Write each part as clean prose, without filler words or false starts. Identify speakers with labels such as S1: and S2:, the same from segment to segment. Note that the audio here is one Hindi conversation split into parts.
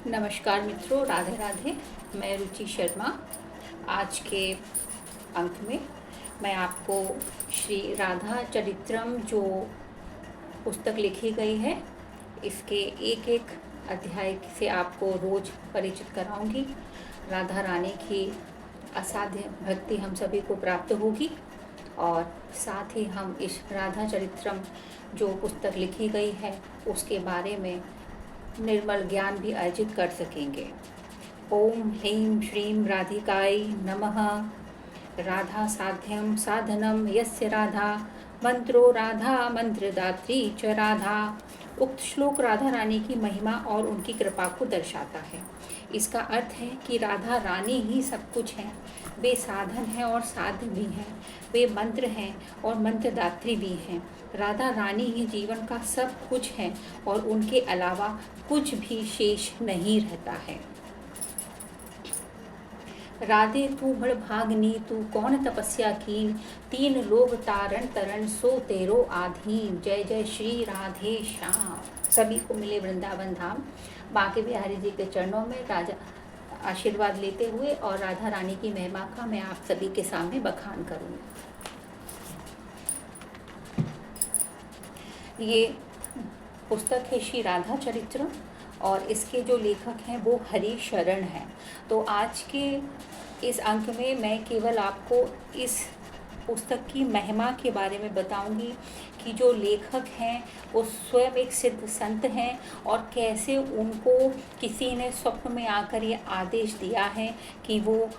S1: नमस्कार मित्रों, राधे राधे। मैं रुचि शर्मा। आज के अंक में मैं आपको श्री राधा चरित्रम जो पुस्तक लिखी गई है, इसके एक एक अध्याय से आपको रोज परिचित कराऊंगी। राधा रानी की असाध्य भक्ति हम सभी को प्राप्त होगी और साथ ही हम इस राधा चरित्रम जो पुस्तक लिखी गई है उसके बारे में निर्मल ज्ञान भी अर्जित कर सकेंगे। ओम ह्रीं श्रीं राधिकाय नमः। राधा साध्यम साधनम यस्य राधा, मंत्रो राधा मंत्रदात्री च राधा। उक्त श्लोक राधा रानी की महिमा और उनकी कृपा को दर्शाता है। इसका अर्थ है कि राधा रानी ही सब कुछ है। वे साधन हैं और साध्य भी हैं, वे मंत्र हैं और मंत्रदात्री भी हैं। राधा रानी ही जीवन का सब कुछ है और उनके अलावा कुछ भी शेष नहीं रहता है। राधे तू बड़ भागनी, तू कौन तपस्या कीन, तीन लोग तारण तरण सो तेरो आधीन। जय जय श्री राधे श्याम। सभी को मिले वृंदावन धाम। बांके बिहारी जी के चरणों में राजा आशीर्वाद लेते हुए और राधा रानी की महिमा का मैं आप सभी के सामने बखान करूँगी। ये पुस्तक है श्री राधा चरित्र और इसके जो लेखक हैं वो हरि शरण हैं। तो आज के इस अंक में मैं केवल आपको इस पुस्तक की महिमा के बारे में बताऊंगी कि जो लेखक हैं वो स्वयं एक सिद्ध संत हैं और कैसे उनको किसी ने स्वप्न में आकर ये आदेश दिया है कि वो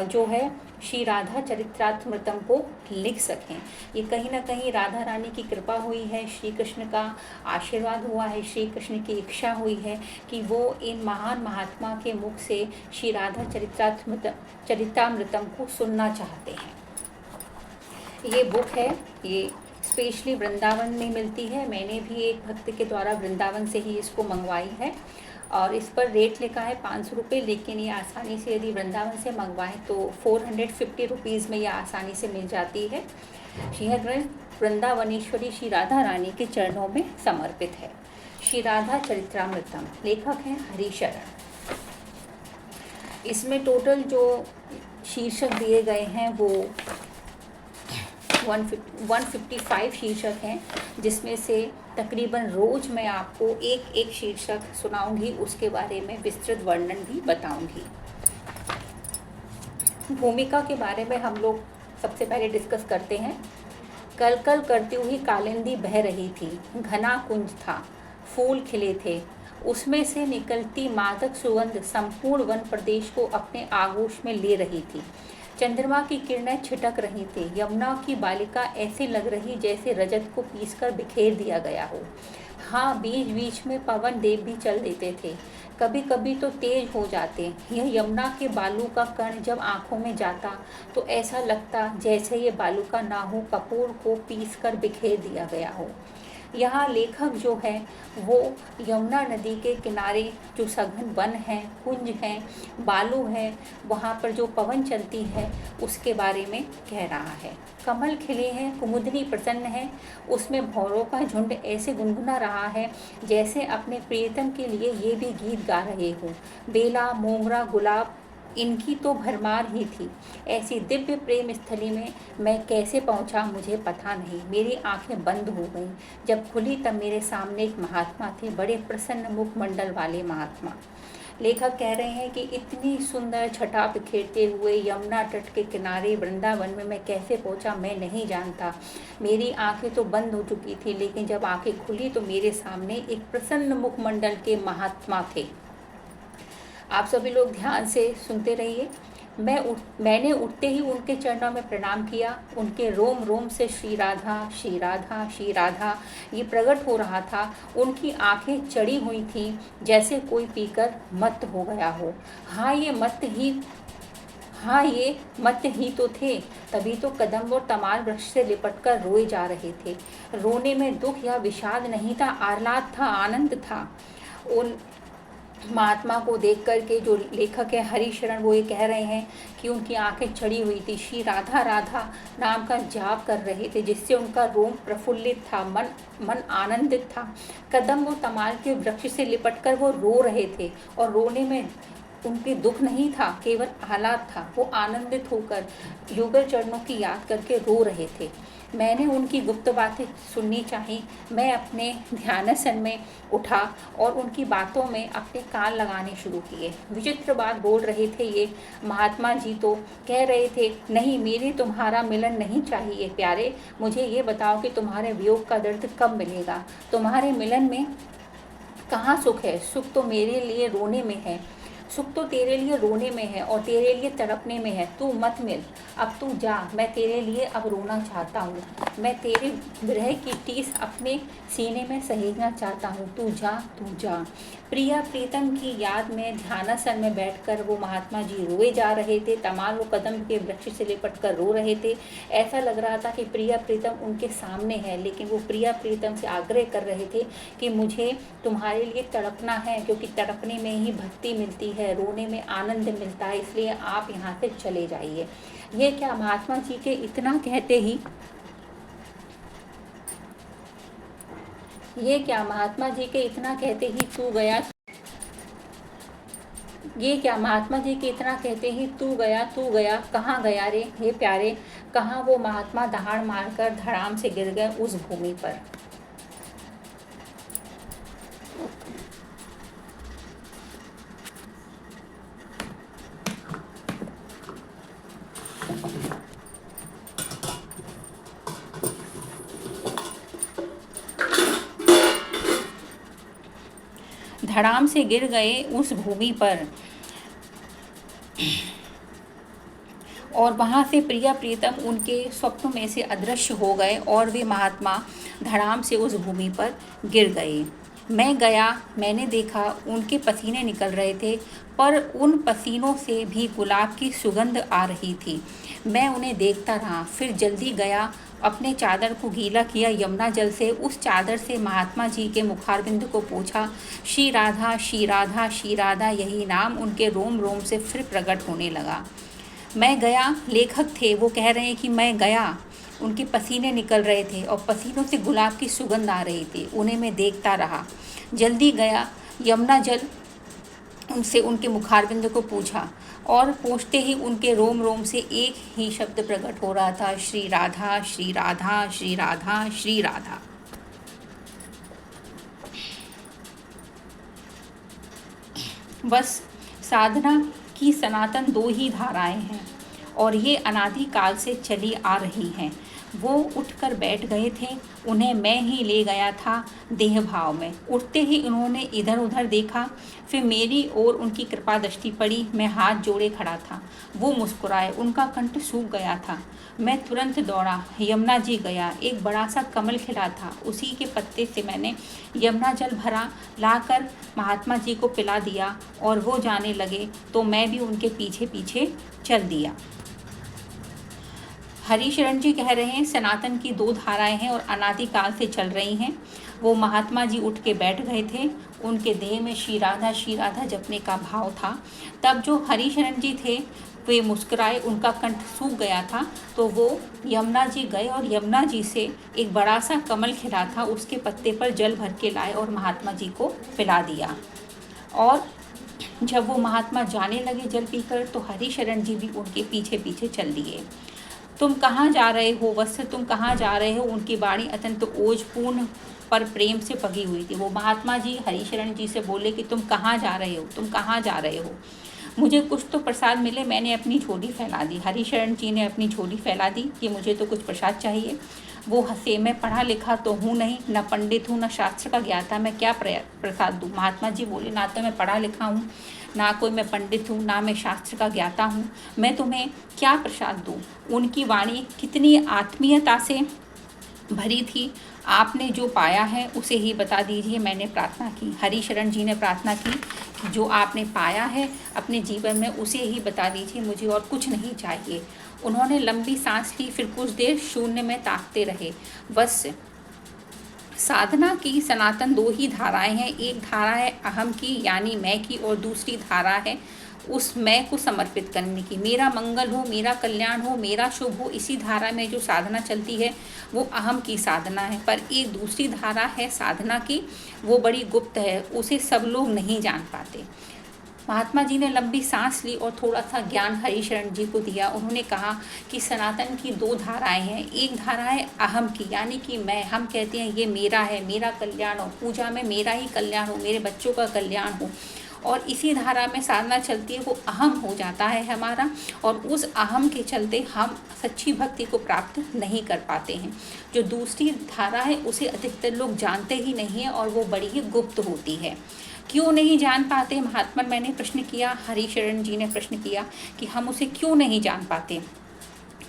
S1: जो है श्री राधा चरित्रामृतम को लिख सकें। ये कहीं ना कहीं राधा रानी की कृपा हुई है, श्री कृष्ण का आशीर्वाद हुआ है, श्री कृष्ण की इच्छा हुई है कि वो इन महान महात्मा के मुख से श्री राधा चरित्रामृतम को सुनना चाहते हैं। ये बुक है, ये स्पेशली वृंदावन में मिलती है। मैंने भी एक भक्त के द्वारा वृंदावन से ही इसको मंगवाई है और इस पर रेट लिखा है 500 रुपये, लेकिन ये आसानी से यदि वृंदावन से मंगवाएं तो 450 रुपीज़ में ये आसानी से मिल जाती है। यह ग्रंथ वृंदावनेश्वरी श्री राधा रानी के चरणों में समर्पित है। श्री राधा चरित्रामृतम, लेखक हैं हरि शरण। इसमें टोटल जो शीर्षक दिए गए हैं वो 155 शीर्षक हैं, जिसमें से तकरीबन रोज मैं आपको एक एक शीर्षक सुनाऊंगी, उसके बारे में विस्तृत वर्णन भी बताऊंगी। भूमिका के बारे में हम लोग सबसे पहले डिस्कस करते हैं। कल कल करती हुई कालिंदी बह रही थी, घना कुंज था, फूल खिले थे, उसमें से निकलती मादक सुगंध संपूर्ण वन प्रदेश को अपने आगोश में ले रही थी। चंद्रमा की किरणें छिटक रही थी। यमुना की बालिका ऐसी लग रही जैसे रजत को पीसकर बिखेर दिया गया हो। हाँ, बीच बीच में पवन देव भी चल देते थे, कभी कभी तो तेज हो जाते। यह यमुना के बालू का कण जब आंखों में जाता तो ऐसा लगता जैसे ये बालू का ना हो, कपूर को पीसकर बिखेर दिया गया हो। यहाँ लेखक जो है वो यमुना नदी के किनारे जो सघन वन है, कुंज हैं, बालू है, वहाँ पर जो पवन चलती है उसके बारे में कह रहा है। कमल खिले हैं, कुमुदनी प्रसन्न है, उसमें भौरों का झुंड ऐसे गुनगुना रहा है जैसे अपने प्रियतम के लिए ये भी गीत गा रहे हो। बेला, मोगरा, गुलाब, इनकी तो भरमार ही थी। ऐसी दिव्य प्रेम स्थली में मैं कैसे पहुंचा मुझे पता नहीं। मेरी आंखें बंद हो गईं। जब खुली तब मेरे सामने एक महात्मा थे, बड़े प्रसन्न मुखमंडल वाले महात्मा। लेखक कह रहे हैं कि इतनी सुंदर छटा बिखेरते हुए यमुना तट के किनारे वृंदावन में मैं कैसे पहुंचा मैं नहीं जानता। मेरी आंखें तो बंद हो चुकी थी, लेकिन जब आंखें खुली तो मेरे सामने एक प्रसन्न मुखमंडल के महात्मा थे। आप सभी लोग ध्यान से सुनते रहिए। मैंने उठते ही उनके चरणों में प्रणाम किया। उनके रोम रोम से श्री राधा श्री राधा श्री राधा ये प्रकट हो रहा था। उनकी आंखें चढ़ी हुई थीं जैसे कोई पीकर मत्त हो गया हो। हाँ, ये मत्त ही तो थे। तभी तो कदम और तमाल वृक्ष से लिपटकर रोए जा रहे थे। रोने में दुख या विषाद नहीं था, आह्लाद था, आनंद था। महात्मा को देख कर के जो लेखक है हरिशरण वो ये कह रहे हैं कि उनकी आंखें चढ़ी हुई थी। श्री राधा राधा नाम का जाप कर रहे थे, जिससे उनका रोम प्रफुल्लित था, मन आनंदित था। कदम वो तमाल के वृक्ष से लिपटकर वो रो रहे थे, और रोने में उनके दुख नहीं था, केवल आह्लाद था। वो आनंदित होकर युगल चरणों की याद करके रो रहे थे। मैंने उनकी गुप्त बातें सुननी चाही। मैं अपने ध्यानासन में उठा और उनकी बातों में अपने कान लगाने शुरू किए। विचित्र बात बोल रहे थे ये महात्मा जी। तो कह रहे थे, नहीं, मेरे तुम्हारा मिलन नहीं चाहिए प्यारे। मुझे ये बताओ कि तुम्हारे वियोग का दर्द कब मिलेगा। तुम्हारे मिलन में कहाँ सुख है? सुख तो मेरे लिए रोने में है। सुख तो तेरे लिए रोने में है और तेरे लिए तड़पने में है। तू मत मिल, अब तू जा। मैं तेरे लिए अब रोना चाहता हूँ। मैं तेरे विरह की टीस अपने सीने में सहेजना चाहता हूँ। तू जा, तू जा। प्रिया प्रीतम की याद में ध्यानासन में बैठकर वो महात्मा जी रोए जा रहे थे। तमाल वो कदम के वृक्ष से लिपट कर रो रहे थे। ऐसा लग रहा था कि प्रिया प्रीतम उनके सामने है, लेकिन वो प्रिया प्रीतम से आग्रह कर रहे थे कि मुझे तुम्हारे लिए तड़पना है, क्योंकि तड़पने में ही भक्ति मिलती है, रोने में आनंद मिलता है, इसलिए आप यहाँ से चले जाइए। ये क्या महात्मा जी के इतना कहते ही महात्मा जी के इतना कहते ही तू गया। ये क्या महात्मा जी के इतना कहते ही तू गया कहाँ गया रे हे प्यारे। कहाँ वो महात्मा दहाड़ मारकर धड़ाम से गिर गए उस भूमि पर। धड़ाम से गिर गए उस भूमि पर, और वहाँ से प्रिया प्रीतम उनके स्वप्न में से अदृश्य हो गए और वे महात्मा धड़ाम से उस भूमि पर गिर गए। मैं गया, मैंने देखा उनके पसीने निकल रहे थे, पर उन पसीनों से भी गुलाब की सुगंध आ रही थी। मैं उन्हें देखता रहा, फिर जल्दी गया, अपने चादर को गीला किया यमुना जल से। उस चादर से महात्मा जी के मुखारबिंद को पोंछा। श्री राधा, श्री राधा, श्री राधा, यही नाम उनके रोम रोम से फिर प्रकट होने लगा। मैं गया, लेखक थे वो कह रहे हैं कि मैं गया, उनके पसीने निकल रहे थे और पसीनों से गुलाब की सुगंध आ रही थी। उन्हें मैं देखता रहा, जल्दी गया, यमुना जल उनसे उनके मुखारबिंद को पूछा, और पूछते ही उनके रोम रोम से एक ही शब्द प्रकट हो रहा था, श्री राधा, श्री राधा, श्री राधा, श्री राधा। बस साधना की सनातन दो ही धाराएं हैं और ये अनादिकाल से चली आ रही हैं। वो उठकर बैठ गए थे, उन्हें मैं ही ले गया था देह भाव में। उठते ही उन्होंने इधर उधर देखा, फिर मेरी ओर उनकी कृपा दृष्टि पड़ी। मैं हाथ जोड़े खड़ा था। वो मुस्कुराए, उनका कंठ सूख गया था। मैं तुरंत दौड़ा, यमुना जी गया। एक बड़ा सा कमल खिला था, उसी के पत्ते से मैंने यमुना जल भरा, लाकर महात्मा जी को पिला दिया और वो जाने लगे तो मैं भी उनके पीछे पीछे चल दिया। हरिशरण जी कह रहे हैं सनातन की दो धाराएं हैं और अनादिकाल से चल रही हैं। वो महात्मा जी उठ के बैठ गए थे, उनके देह में श्री राधा जपने का भाव था। तब जो हरिशरण जी थे वे मुस्कुराए, उनका कंठ सूख गया था, तो वो यमुना जी गए और यमुना जी से एक बड़ा सा कमल खिला था, उसके पत्ते पर जल भर के लाए और महात्मा जी को पिला दिया। और जब वो महात्मा जाने लगे जल पीकर, तो हरिशरण जी भी उनके पीछे पीछे चल दिए। तुम कहाँ जा रहे हो वत्स, तुम कहाँ जा रहे हो? उनकी वाणी अत्यंत ओजपूर्ण पर प्रेम से पगी हुई थी। वो महात्मा जी हरिशरण जी से बोले कि तुम कहाँ जा रहे हो, तुम कहाँ जा रहे हो? मुझे कुछ तो प्रसाद मिले। मैंने अपनी झोली फैला दी। हरिशरण जी ने अपनी झोली फैला दी कि मुझे तो कुछ प्रसाद चाहिए। वो हंसे, मैं पढ़ा लिखा तो हूँ नहीं, न पंडित हूँ, न शास्त्र का ज्ञाता, मैं क्या प्रसाद दूँ? महात्मा जी बोले, ना तो मैं पढ़ा लिखा हूँ, ना कोई मैं पंडित हूँ, ना मैं शास्त्र का ज्ञाता हूँ, मैं तुम्हें क्या प्रसाद दूँ? उनकी वाणी कितनी आत्मीयता से भरी थी। आपने जो पाया है उसे ही बता दीजिए, मैंने प्रार्थना की। हरिशरण जी ने प्रार्थना की कि जो आपने पाया है अपने जीवन में उसे ही बता दीजिए, मुझे और कुछ नहीं चाहिए। उन्होंने लंबी सांस ली, फिर कुछ देर शून्य में ताकते रहे। बस साधना की सनातन दो ही धाराएं हैं। एक धारा है अहम की यानी मैं की, और दूसरी धारा है उस मैं को समर्पित करने की। मेरा मंगल हो, मेरा कल्याण हो, मेरा शुभ हो, इसी धारा में जो साधना चलती है वो अहम की साधना है। पर एक दूसरी धारा है साधना की, वो बड़ी गुप्त है, उसे सब लोग नहीं जान पाते। महात्मा जी ने लंबी सांस ली और थोड़ा सा ज्ञान हरिशरण जी को दिया। उन्होंने कहा कि सनातन की दो धाराएं हैं। एक धारा है अहम की यानी कि मैं, हम कहते हैं ये मेरा है, मेरा कल्याण हो, पूजा में मेरा ही कल्याण हो, मेरे बच्चों का कल्याण हो, और इसी धारा में साधना चलती है, वो अहम हो जाता है हमारा, और उस अहम के चलते हम सच्ची भक्ति को प्राप्त नहीं कर पाते हैं। जो दूसरी धारा है उसे अधिकतर लोग जानते ही नहीं हैं और वो बड़ी ही गुप्त होती है। क्यों नहीं जान पाते महात्मा, मैंने प्रश्न किया, हरिशरण जी ने प्रश्न किया कि हम उसे क्यों नहीं जान पाते।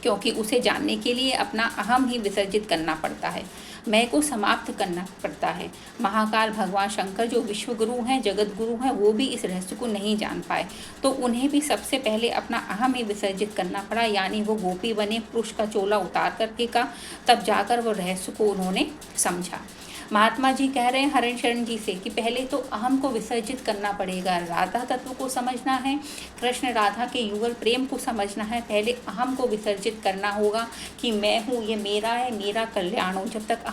S1: क्योंकि उसे जानने के लिए अपना अहम ही विसर्जित करना पड़ता है, मैं को समाप्त करना पड़ता है। महाकाल भगवान शंकर जो विश्व गुरु हैं, जगत गुरु हैं, वो भी इस रहस्य को नहीं जान पाए, तो उन्हें भी सबसे पहले अपना अहम ही विसर्जित करना पड़ा, यानी वो गोपी बने, पुरुष का चोला उतार करके का, तब जाकर वो रहस्य को उन्होंने समझा। महात्मा जी कह रहे हैं हरिशरण जी से कि पहले तो अहम को विसर्जित करना पड़ेगा, राधा तत्व को समझना है, कृष्ण राधा के युगल प्रेम को समझना है, पहले अहम को विसर्जित करना होगा कि मैं हूँ, ये मेरा है, मेरा कल्याण हो। जब तक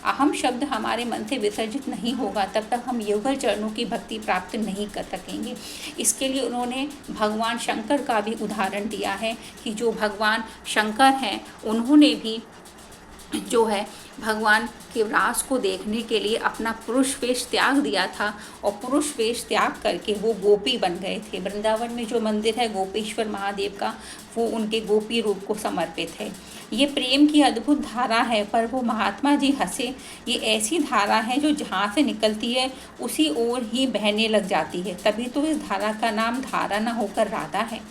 S1: अहम शब्द हमारे मन से विसर्जित नहीं होगा तब तक हम युगल चरणों की भक्ति प्राप्त नहीं कर सकेंगे। इसके लिए उन्होंने भगवान शंकर का भी उदाहरण दिया है कि जो भगवान शंकर हैं उन्होंने भी जो है भगवान के रास को देखने के लिए अपना पुरुष वेश त्याग दिया था, और पुरुष वेश त्याग करके वो गोपी बन गए थे। वृंदावन में जो मंदिर है गोपेश्वर महादेव का, वो उनके गोपी रूप को समर्पित है। ये प्रेम की अद्भुत धारा है, पर वो महात्मा जी हंसे, ये ऐसी धारा है जो जहाँ से निकलती है उसी ओर ही बहने लग जाती है, तभी तो इस धारा का नाम धारा न होकर राधा है।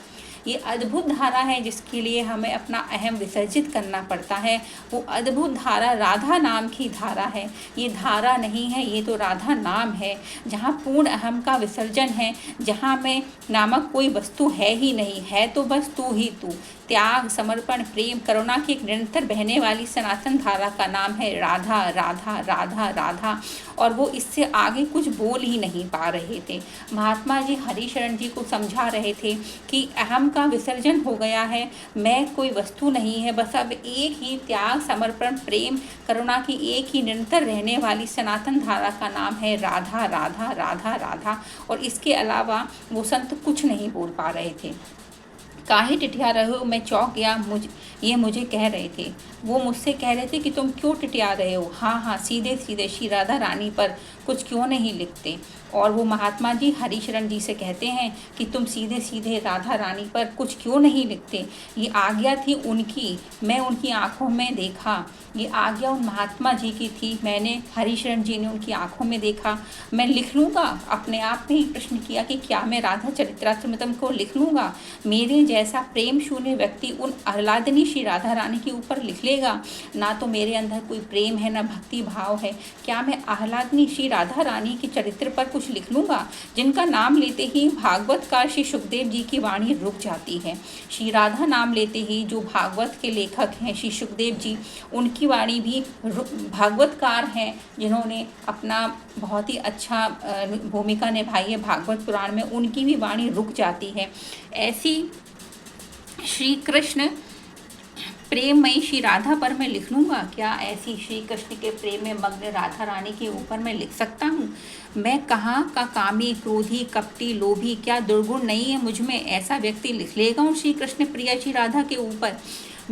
S1: ये अद्भुत धारा है जिसके लिए हमें अपना अहम विसर्जित करना पड़ता है। वो अद्भुत धारा राधा नाम की धारा है, ये धारा नहीं है, ये तो राधा नाम है, जहाँ पूर्ण अहम का विसर्जन है, जहाँ में नामक कोई वस्तु है ही नहीं, है तो बस तू ही तू। त्याग, समर्पण, प्रेम, करुणा की एक निरंतर बहने वाली सनातन धारा का नाम है राधा राधा राधा राधा, और वो इससे आगे कुछ बोल ही नहीं पा रहे थे। महात्मा जी हरिशरण जी को समझा रहे थे कि अहम का विसर्जन हो गया है, मैं कोई वस्तु नहीं है, बस अब एक ही त्याग, समर्पण, प्रेम, करुणा की एक ही निरंतर रहने वाली सनातन धारा का नाम है राधा राधा राधा राधा, और इसके अलावा वो संत कुछ नहीं बोल पा रहे थे। काहे टिटिया रहे हो, मैं चौंक गया, मुझे कह रहे थे, वो मुझसे कह रहे थे कि तुम क्यों टिटिया रहे हो, हाँ सीधे सीधे श्री राधा रानी पर कुछ क्यों नहीं लिखते। और वो महात्मा जी हरिशरण जी से कहते हैं कि तुम सीधे सीधे राधा रानी पर कुछ क्यों नहीं लिखते। ये आज्ञा थी उनकी, मैं उनकी आंखों में देखा, ये आज्ञा उन महात्मा जी की थी, मैंने, हरिशरण जी ने उनकी आंखों में देखा। मैं लिख लूँगा, अपने आप में ही प्रश्न किया कि क्या मैं राधा चरित्रामृतम को लिख लूँगा। मेरे जैसा प्रेम शून्य व्यक्ति उन आह्लादिनी श्री राधा रानी के ऊपर लिख लेगा, ना तो मेरे अंदर कोई प्रेम है, ना भक्ति भाव है, क्या मैं आह्लादिनी श्री राधा रानी के चरित्र पर कुछ लिख लूँगा, जिनका नाम लेते ही भागवतकार श्री सुखदेव जी की वाणी रुक जाती है। श्री राधा नाम लेते ही जो भागवत के लेखक हैं श्री सुखदेव जी, उनकी वाणी भी भागवतकार हैं, जिन्होंने अपना बहुत ही अच्छा भूमिका निभाई है भागवत पुराण में, उनकी भी वाणी रुक जाती है। ऐसी श्री कृष्ण प्रेममयी श्री राधा पर मैं लिख लूँगा, क्या ऐसी श्री कृष्ण के प्रेम में मग्न राधा रानी के ऊपर मैं लिख सकता हूँ। मैं कहाँ का कामी, क्रोधी, कपटी, लोभी, क्या दुर्गुण नहीं है मुझ में, ऐसा व्यक्ति लिख लेगा उन श्री कृष्ण प्रिया श्री राधा के ऊपर।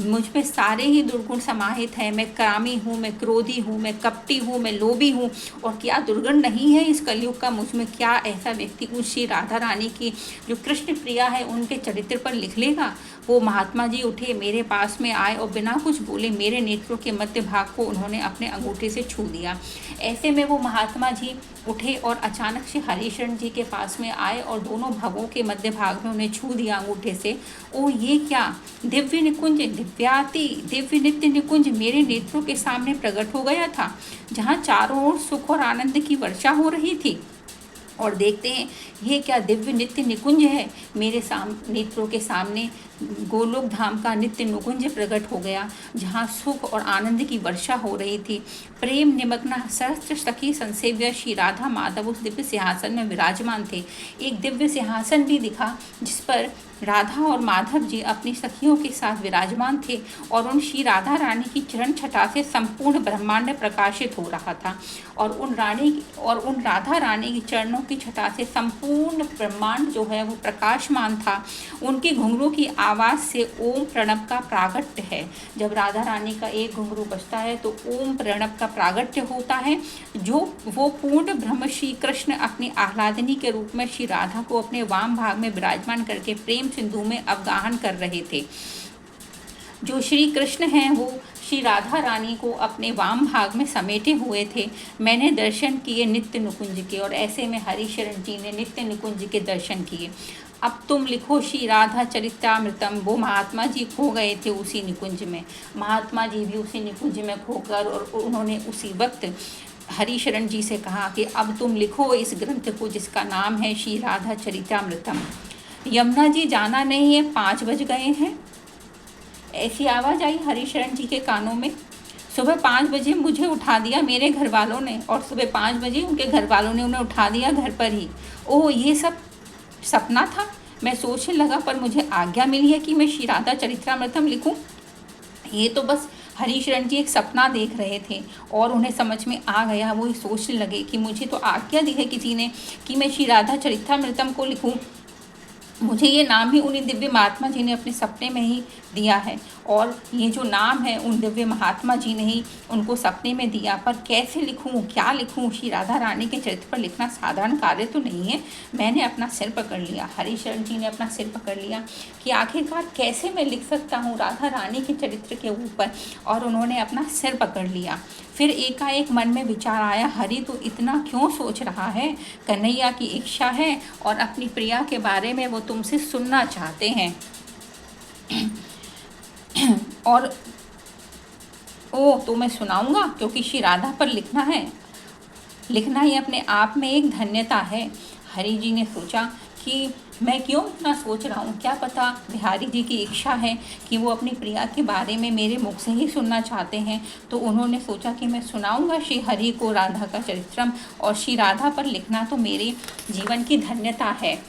S1: मुझ में सारे ही दुर्गुण समाहित हैं, मैं कामी हूँ, मैं क्रोधी हूँ, मैं कपटी हूँ, मैं लोभी हूँ, और क्या दुर्गुण नहीं है इस कलयुग का मुझ में, क्या ऐसा व्यक्ति उस श्री राधा रानी की जो कृष्ण प्रिया है उनके चरित्र पर लिख लेगा। वो महात्मा जी उठे, मेरे पास में आए और बिना कुछ बोले मेरे नेत्रों के मध्य भाग को उन्होंने अपने अंगूठे से छू दिया। ऐसे में वो महात्मा जी उठे और अचानक से हरिशरण जी के पास में आए और दोनों भवों के मध्य भाग में उन्हें छू दिया अंगूठे से। ओ ये क्या, दिव्य निकुंज, दिव्याति दिव्य नित्य निकुंज मेरे नेत्रों के सामने प्रकट हो गया था, जहाँ चारों ओर सुख और आनंद की वर्षा हो रही थी। और देखते हैं ये क्या दिव्य नित्य निकुंज है। मेरे नेत्रों के सामने गोलोक धाम का नित्य निकुंज प्रकट हो गया, जहाँ सुख और आनंद की वर्षा हो रही थी। प्रेम निमग्न सहस्त्र सखी संसेव्य श्री राधा माधव उस दिव्य सिंहासन में विराजमान थे। एक दिव्य सिंहासन भी दिखा जिस पर राधा और माधव जी अपनी सखियों के साथ विराजमान थे, और उन श्री राधा रानी की चरण छटा से संपूर्ण ब्रह्मांड प्रकाशित हो रहा था, और उन राधा रानी की चरणों की छटा से संपूर्ण ब्रह्मांड जो है वो प्रकाशमान था। उनके घुंघरू की आवाज़ से ओम प्रणव का प्रागट्य है। जब राधा रानी का एक घुंघरू बजता है तो ओम प्रणव का प्रागट्य होता है, जो वो पूर्ण ब्रह्म श्री कृष्ण अपनी आह्लादिनी के रूप में श्री राधा को अपने वाम भाग में विराजमान करके प्रेम सिंधु में अवगाहन कर रहे थे। जो श्री कृष्ण हैं वो श्री राधा रानी को अपने वाम भाग में समेटे हुए थे। मैंने दर्शन किए नित्य निकुंज के, और ऐसे में हरिशरण जी ने नित्य निकुंज के दर्शन किए। अब तुम लिखो श्री राधा चरित्रामृतम। वो महात्मा जी खो गए थे उसी निकुंज में, महात्मा जी भी उसी निकुंज में खोकर, और उन्होंने उसी वक्त हरिशरण जी से कहा कि अब तुम लिखो इस ग्रंथ को जिसका नाम है श्री राधा चरित्रामृतम। यमुना जी जाना नहीं है, 5 बज गए हैं। ऐसी आवाज़ आई हरिशरण जी के कानों में। सुबह 5 बजे मुझे उठा दिया मेरे घर वालों ने, और सुबह 5 बजे उनके घर वालों ने उन्हें उठा दिया घर पर ही। ओह, ये सब सपना था। मैं सोचने लगा, पर मुझे आज्ञा मिली है कि मैं श्री राधा चरित्रामृतम लिखूं। ये तो बस हरिशरण जी एक सपना देख रहे थे, और उन्हें समझ में आ गया। वो सोचने लगे कि मुझे तो आज्ञा दी है किसी ने कि मैं श्री राधा चरित्रामृतम को लिखूं। मुझे ये नाम ही उन्हीं दिव्य महात्मा जी ने अपने सपने में ही दिया है, और ये जो नाम है उन दिव्य महात्मा जी ने ही उनको सपने में दिया। पर कैसे लिखूं, क्या लिखूं? श्री राधा रानी के चरित्र पर लिखना साधारण कार्य तो नहीं है। मैंने अपना सिर पकड़ लिया, हरिशरण जी ने अपना सिर पकड़ लिया कि आखिरकार कैसे मैं लिख सकता हूँ राधा रानी के चरित्र के ऊपर, और उन्होंने अपना सिर पकड़ लिया। फिर एकाएक मन में विचार आया, हरि तो इतना क्यों सोच रहा है? कन्हैया की इच्छा है और अपनी प्रिया के बारे में वो तुमसे सुनना चाहते हैं। और तो मैं सुनाऊंगा, क्योंकि श्री राधा पर लिखना है। लिखना ही अपने आप में एक धन्यता है। हरि जी ने सोचा कि मैं क्यों इतना सोच रहा हूँ, क्या पता बिहारी जी की इच्छा है कि वो अपनी प्रिया के बारे में मेरे मुख से ही सुनना चाहते हैं। तो उन्होंने सोचा कि मैं सुनाऊंगा श्री हरि को राधा का चरित्रम, और श्री राधा पर लिखना तो मेरे जीवन की धन्यता है।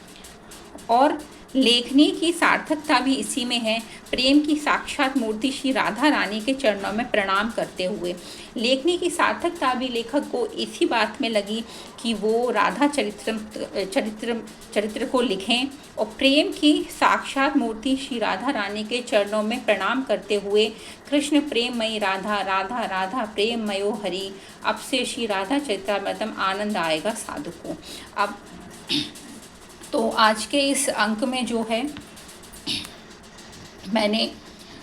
S1: और लेखनी की सार्थकता भी इसी में है। प्रेम की साक्षात मूर्ति श्री राधा रानी के चरणों में प्रणाम करते हुए, लेखनी की सार्थकता भी लेखक को इसी बात में लगी कि वो राधा चरित्र को लिखें, और प्रेम की साक्षात मूर्ति श्री राधा रानी के चरणों में प्रणाम करते हुए, कृष्ण प्रेममयी राधा, राधा राधा प्रेममयो हरि। अब से श्री राधा चरित्रामृतम आनंद आएगा साधु को। अब तो आज के इस अंक में जो है मैंने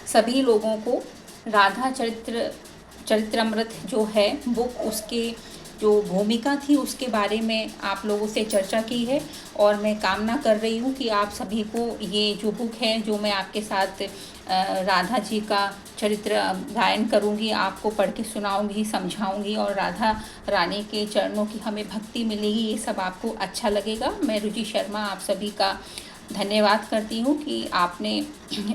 S1: सभी लोगों को राधा चरित्रामृत जो है बुक, उसके जो भूमिका थी उसके बारे में आप लोगों से चर्चा की है। और मैं कामना कर रही हूँ कि आप सभी को ये जो बुक है, जो मैं आपके साथ राधा जी का चरित्र गायन करूँगी, आपको पढ़ के सुनाऊँगी, समझाऊँगी, और राधा रानी के चरणों की हमें भक्ति मिलेगी, ये सब आपको अच्छा लगेगा। मैं रुचि शर्मा आप सभी का धन्यवाद करती हूँ कि आपने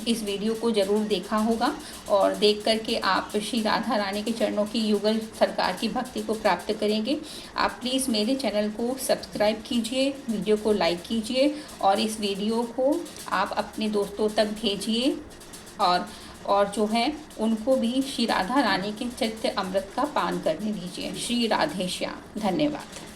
S1: इस वीडियो को ज़रूर देखा होगा, और देख करके आप श्री राधा रानी के चरणों की युगल सरकार की भक्ति को प्राप्त करेंगे। आप प्लीज़ मेरे चैनल को सब्सक्राइब कीजिए, वीडियो को लाइक कीजिए, और इस वीडियो को आप अपने दोस्तों तक भेजिए, और जो है उनको भी श्री राधा रानी के चरित्र अमृत का पान करने दीजिए। श्री राधे श्याम। धन्यवाद।